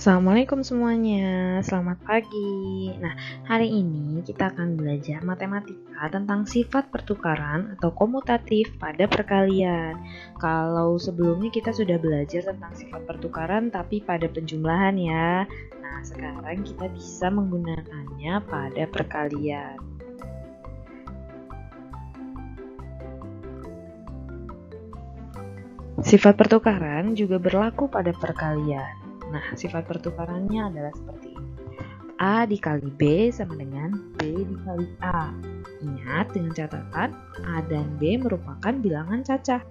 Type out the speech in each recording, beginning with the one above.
Assalamualaikum semuanya, selamat pagi. Nah, hari ini kita akan belajar matematika tentang sifat pertukaran atau komutatif pada perkalian. Kalau sebelumnya kita sudah belajar tentang sifat pertukaran tapi pada penjumlahan ya. Nah, sekarang kita bisa menggunakannya pada perkalian. Sifat pertukaran juga berlaku pada perkalian. Nah, sifat pertukarannya adalah seperti ini. A dikali B sama dengan B dikali A. Ingat dengan catatan A dan B merupakan bilangan cacah.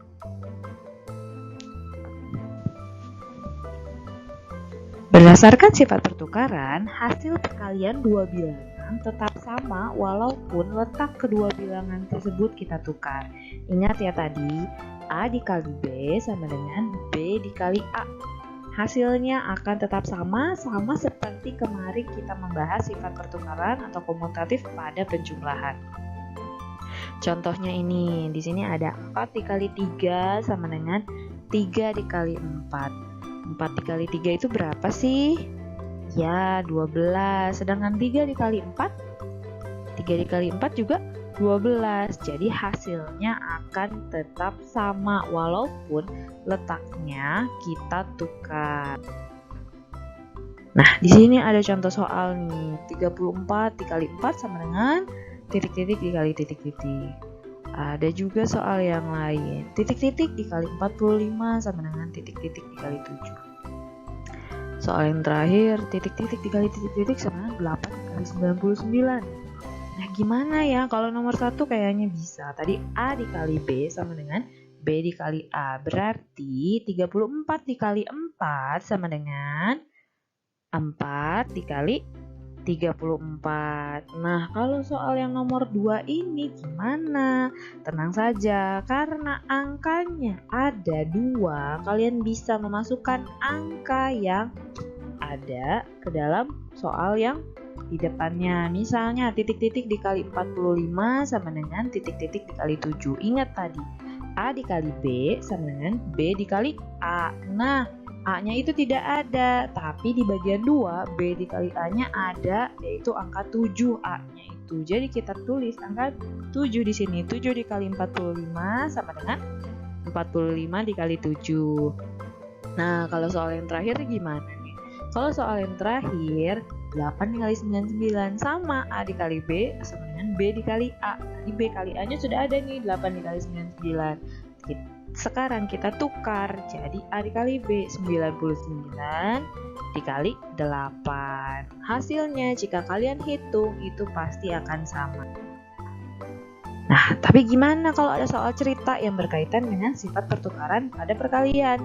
Berdasarkan sifat pertukaran, hasil perkalian dua bilangan tetap sama walaupun letak kedua bilangan tersebut kita tukar. Ingat ya tadi, A dikali B sama dengan B dikali A. Hasilnya akan tetap sama seperti kemarin kita membahas sifat pertukaran atau komutatif pada penjumlahan. Contohnya ini, di sini ada 4 dikali 3 sama dengan 3 dikali 4. 4 dikali 3 itu berapa sih? Ya, 12. Sedangkan 3 dikali 4? 3 dikali 4 juga 12. Jadi hasilnya akan tetap sama walaupun letaknya kita tukar. Nah, di sini ada contoh soal nih. 34 dikali 4 sama dengan titik-titik dikali titik-titik. Ada juga soal yang lain. Titik-titik dikali 45 sama dengan titik-titik dikali 7. Soal yang terakhir, titik-titik dikali titik-titik sama dengan 8 dikali 99. Nah, gimana ya kalau nomor 1 kayaknya bisa. Tadi A dikali B sama dengan B dikali A. Berarti 34 dikali 4 sama dengan 4 dikali 34. Nah, kalau soal yang nomor 2 ini gimana? Tenang saja, karena angkanya ada 2, kalian bisa memasukkan angka yang ada ke dalam soal yang di depannya. Misalnya titik-titik dikali 45 sama dengan titik-titik dikali 7. Ingat tadi, A dikali B sama dengan B dikali A. Nah, A-nya itu tidak ada, tapi di bagian 2 B dikali A-nya ada, yaitu angka 7 A-nya itu. Jadi kita tulis angka 7 di sini. 7 dikali 45 sama dengan 45 dikali 7. Nah, kalau soal yang terakhir gimana nih? Kalau soal yang terakhir, 8 dikali 99 sama A dikali B sama dengan B dikali A. Tadi B kali A-nya sudah ada nih, 8 dikali 99. Sekarang kita tukar, jadi A dikali B, 99 dikali 8. Hasilnya jika kalian hitung itu pasti akan sama. Nah, tapi gimana kalau ada soal cerita yang berkaitan dengan sifat pertukaran pada perkalian?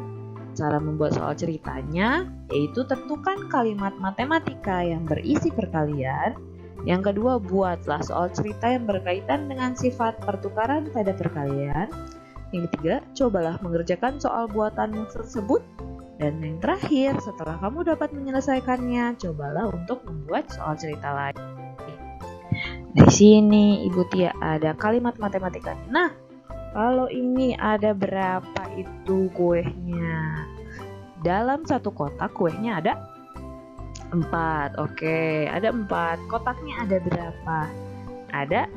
Cara membuat soal ceritanya yaitu tentukan kalimat matematika yang berisi perkalian. Yang kedua, buatlah soal cerita yang berkaitan dengan sifat pertukaran pada perkalian. Yang ketiga, cobalah mengerjakan soal buatan tersebut. Dan yang terakhir, setelah kamu dapat menyelesaikannya, cobalah untuk membuat soal cerita lain. Di sini Ibu Tia ada kalimat matematikanya. Nah, kalau ini ada berapa itu kuehnya? Dalam satu kotak kuehnya ada 4. Oke, ada 4. Kotaknya ada berapa? Ada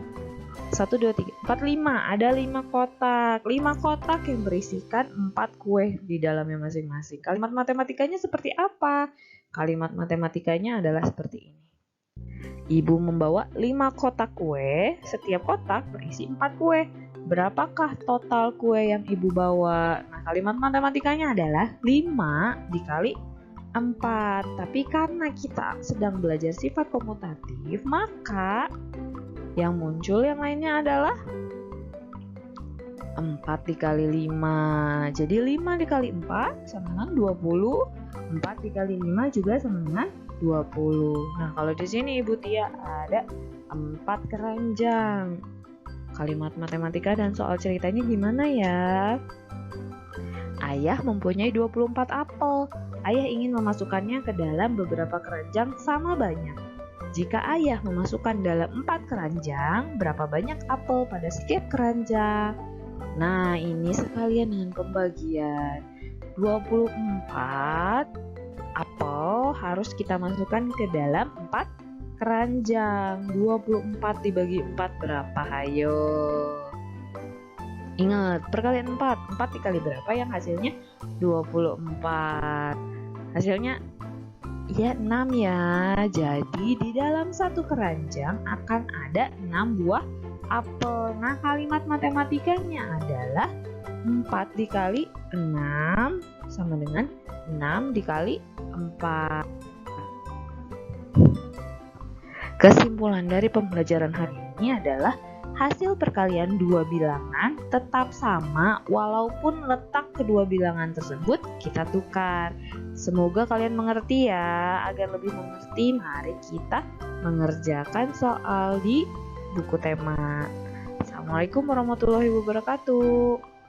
1, 2, 3, 4, 5. Ada 5 kotak. 5 kotak yang berisikan 4 kue di dalamnya masing-masing. Kalimat matematikanya seperti apa? Kalimat matematikanya adalah seperti ini. Ibu membawa 5 kotak kue, setiap kotak berisi 4 kue. Berapakah total kue yang ibu bawa? Nah, kalimat matematikanya adalah 5 dikali 4. Tapi karena kita sedang belajar sifat komutatif, maka yang muncul yang lainnya adalah 4 dikali 5. Jadi 5 dikali 4 sama dengan 20. 4 dikali 5 juga sama dengan 20. Nah, kalau di sini Ibu Tia ada 4 keranjang. Kalimat matematika dan soal ceritanya gimana ya? Ayah mempunyai 24 apel. Ayah ingin memasukkannya ke dalam beberapa keranjang sama banyak. Jika ayah memasukkan dalam 4 keranjang, berapa banyak apel pada setiap keranjang? Nah, ini sekalian dengan pembagian. 24 apel atau harus kita masukkan ke dalam 4 keranjang. 24 dibagi 4 berapa? Hayo. Ingat, perkalian 4. 4 dikali berapa yang hasilnya 24. Hasilnya ya 6 ya. Jadi di dalam satu keranjang akan ada 6 buah apel. Nah, kalimat matematikanya adalah 4 dikali 6 sama dengan 6 dikali 4. Kesimpulan dari pembelajaran hari ini adalah hasil perkalian dua bilangan tetap sama walaupun letak kedua bilangan tersebut kita tukar. Semoga kalian mengerti ya. Agar lebih mengerti, mari kita mengerjakan soal di buku tema. Assalamualaikum warahmatullahi wabarakatuh.